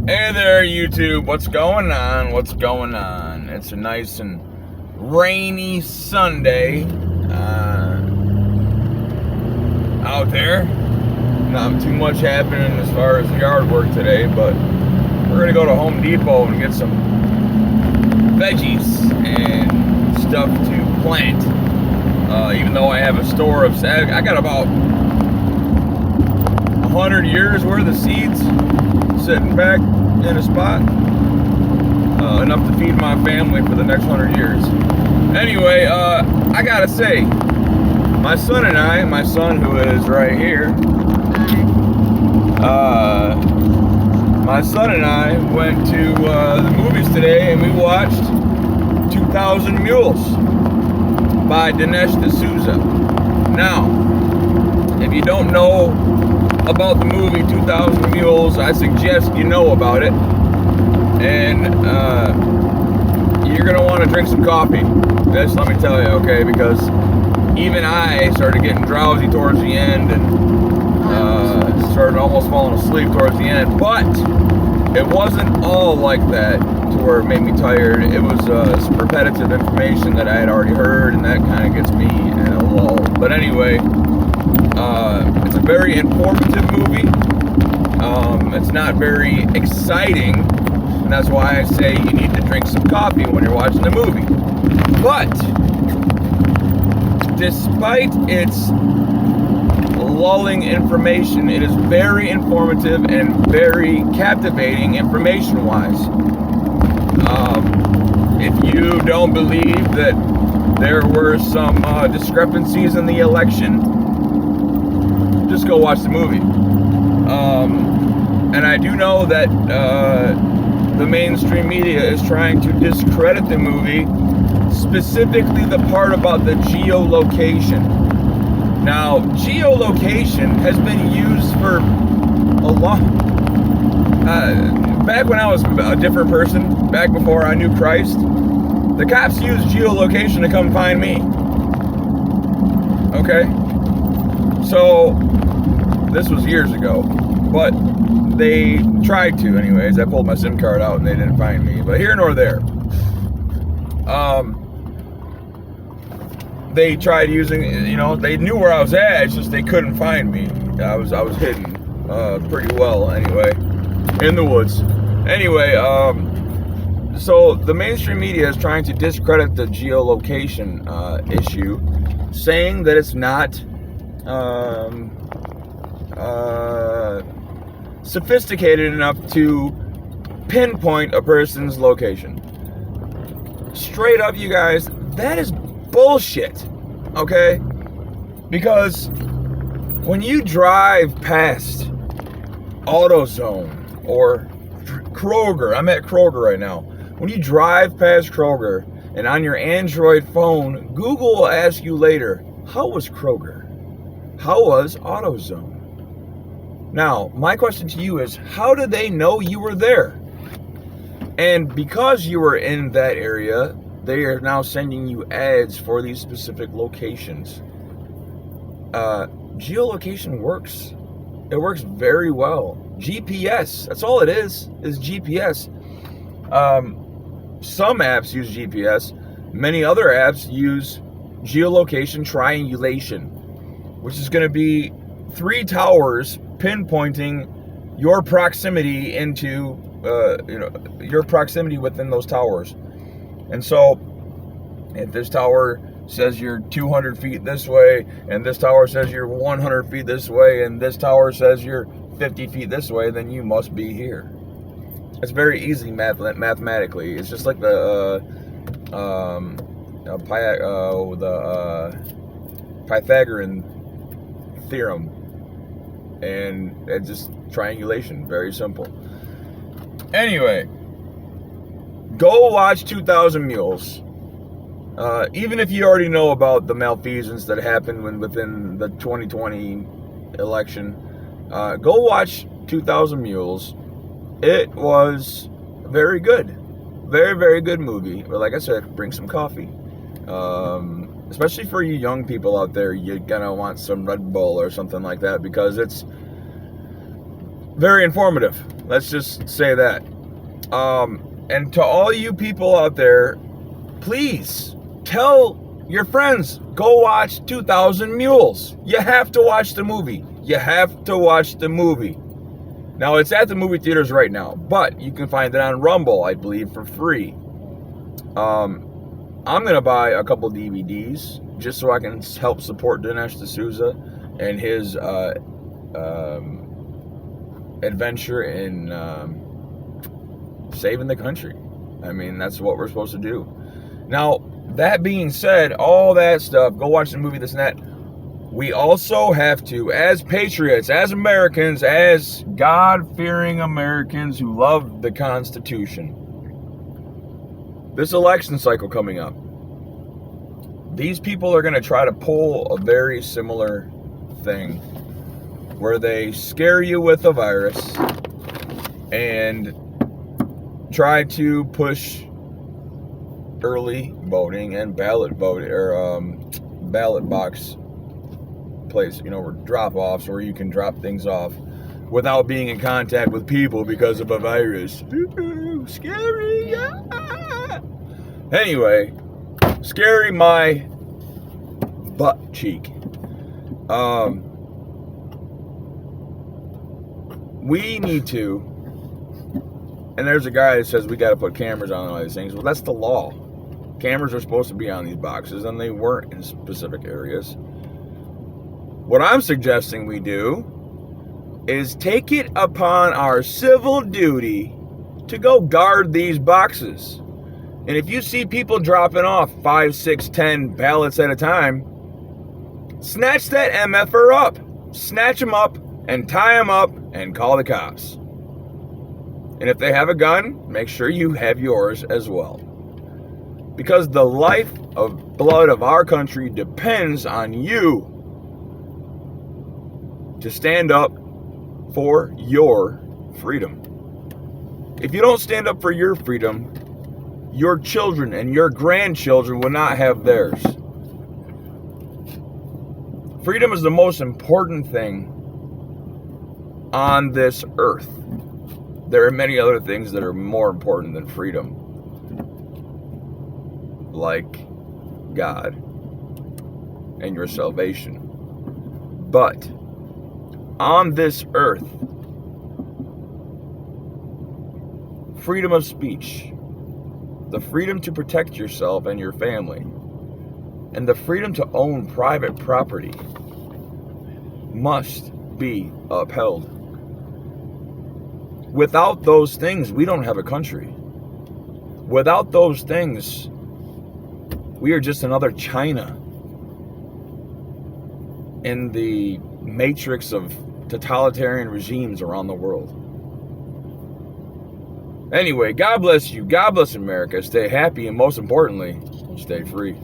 Hey there, YouTube. What's going on? What's going on? It's a nice and rainy Sunday out there. Not too much happening as far as yard work today, but we're going to go to Home Depot and get some veggies and stuff to plant. Even though I have a store of, I got about 100 years worth of seeds sitting back in a spot, enough to feed my family for the next 100 years. Anyway, I gotta say, my son who is right here, my son and I went to the movies today and we watched 2,000 Mules by Dinesh D'Souza. Now, if you don't know about the movie 2,000 Mules, I suggest you know about it, and you're gonna want to drink some coffee. Just let me tell you, okay? Because even I started getting drowsy towards the end, and started almost falling asleep towards the end. But it wasn't all like that to where it made me tired. It was some repetitive information that I had already heard, and that kind of gets me in a lull. But anyway. It's a very informative movie. It's not very exciting, and that's why I say you need to drink some coffee when you're watching the movie. But despite its lulling information, it is very informative and very captivating information-wise. If you don't believe that there were some discrepancies in the election, just go watch the movie. And I do know that the mainstream media is trying to discredit the movie, specifically the part about the geolocation. Now, geolocation has been used for a long... back when I was a different person, back before I knew Christ, the cops used geolocation to come find me. Okay? So, this was years ago, but they tried to anyways. I pulled my SIM card out and they didn't find me, but here nor there. They tried using, they knew where I was at, it's just they couldn't find me. I was hidden pretty well anyway, in the woods. Anyway, so the mainstream media is trying to discredit the geolocation issue, saying that it's not sophisticated enough to pinpoint a person's location. Straight up, you guys, that is bullshit, okay? Because when you drive past AutoZone or Kroger, I'm at Kroger right now. When you drive past Kroger and on your Android phone, Google will ask you later, how was Kroger? How was AutoZone? Now, my question to you is, how did they know you were there? And because you were in that area, they are now sending you ads for these specific locations. Geolocation works. It works very well. GPS, that's all it is GPS. Some apps use GPS. Many other apps use geolocation triangulation, which is going to be 3 towers pinpointing your proximity into, your proximity within those towers. And so, if this tower says you're 200 feet this way, and this tower says you're 100 feet this way, and this tower says you're 50 feet this way, then you must be here. It's very easy mathematically. It's just like the Pythagorean theorem, and it's just triangulation, very simple. Anyway, go watch 2,000 Mules. Even if you already know about the malfeasance that happened within the 2020 election, go watch 2,000 Mules. It was very good. Very, very good movie. But like I said, bring some coffee. Especially for you young people out there, you're gonna want some Red Bull or something like that, because it's very informative. Let's just say that. And to all you people out there, please tell your friends, go watch 2000 Mules. You have to watch the movie. You have to watch the movie. Now, it's at the movie theaters right now, but you can find it on Rumble, I believe, for free. I'm going to buy a couple DVDs just so I can help support Dinesh D'Souza and his adventure in saving the country. I mean, that's what we're supposed to do. Now, that being said, all that stuff, go watch the movie, this and that. We also have to, as patriots, as Americans, as God-fearing Americans who love the Constitution, this election cycle coming up, these people are going to try to pull a very similar thing where they scare you with a virus and try to push early voting and ballot voting, or ballot box place, or drop-offs where you can drop things off without being in contact with people because of a virus. Ooh, scary. Yeah. Anyway, scary my butt cheek. We need to, and there's a guy that says we got to put cameras on all these things. Well, that's the law. Cameras are supposed to be on these boxes, and they weren't in specific areas. What I'm suggesting we do is take it upon our civil duty to go guard these boxes. And if you see people dropping off 5, 6, 10 ballots at a time, snatch that MFer up. Snatch them up and tie them up and call the cops. And if they have a gun, make sure you have yours as well. Because the life of blood of our country depends on you to stand up for your freedom. If you don't stand up for your freedom, your children and your grandchildren will not have theirs. Freedom is the most important thing on this earth. There are many other things that are more important than freedom, like God and your salvation. But on this earth, freedom of speech, the freedom to protect yourself and your family, and the freedom to own private property must be upheld. Without those things, we don't have a country. Without those things, we are just another China in the matrix of totalitarian regimes around the world. Anyway, God bless you. God bless America. Stay happy, and most importantly, stay free.